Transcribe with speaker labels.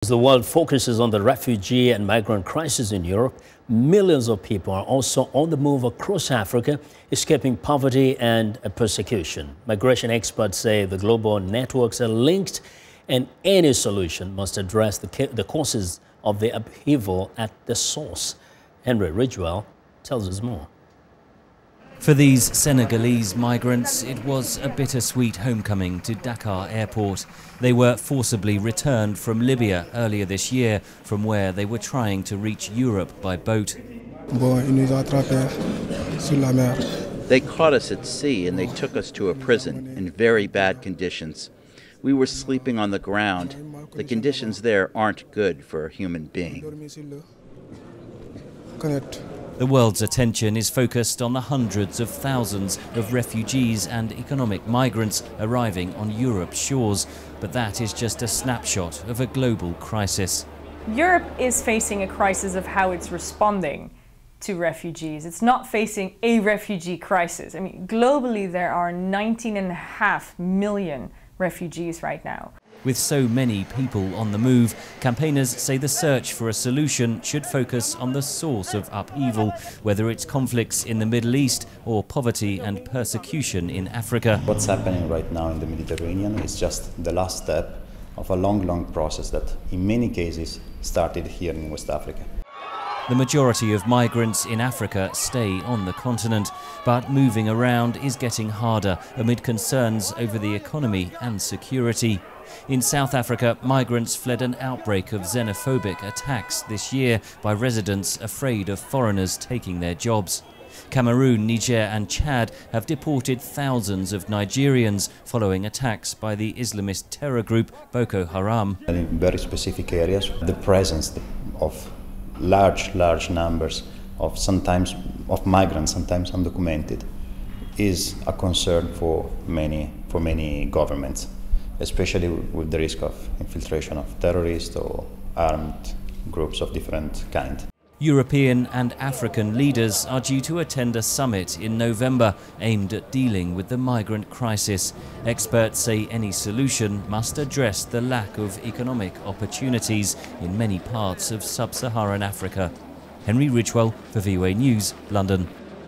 Speaker 1: As the world focuses on the refugee and migrant crisis in Europe, millions of people are also on the move across Africa, escaping poverty and persecution. Migration experts say the global networks are linked and any solution must address the causes of the upheaval at the source. Ridgwell tells us more.
Speaker 2: For these Senegalese migrants, it was a bittersweet homecoming to Dakar airport. They were forcibly returned from Libya earlier this year, from where they were trying to reach Europe by boat.
Speaker 3: They caught us at sea and they took us to a prison in very bad conditions. We were sleeping on the ground. The conditions there aren't good for a human being.
Speaker 2: The world's attention is focused on the hundreds of thousands of refugees and economic migrants arriving on Europe's shores, but that is just a snapshot of a global crisis.
Speaker 4: Europe is facing a crisis of how it's responding to refugees. It's not facing a refugee crisis. I mean, globally there are 19.5 million refugees right now.
Speaker 2: With so many people on the move, campaigners say the search for a solution should focus on the source of upheaval, whether it's conflicts in the Middle East or poverty and persecution in Africa.
Speaker 5: What's happening right now in the Mediterranean is just the last step of a long process that in many cases started here in West Africa.
Speaker 2: The majority of migrants in Africa stay on the continent, but moving around is getting harder amid concerns over the economy and security. In South Africa, migrants fled an outbreak of xenophobic attacks this year by residents afraid of foreigners taking their jobs. Cameroon, Niger and Chad have deported thousands of Nigerians following attacks by the Islamist terror group Boko Haram.
Speaker 5: In very specific areas, the presence of large numbers of migrants, sometimes undocumented, is a concern for many governments, especially with the risk of infiltration of terrorists or armed groups of different kind.
Speaker 2: European and African leaders are due to attend a summit in November aimed at dealing with the migrant crisis. Experts say any solution must address the lack of economic opportunities in many parts of sub-Saharan Africa. Ridgwell for VOA News, London.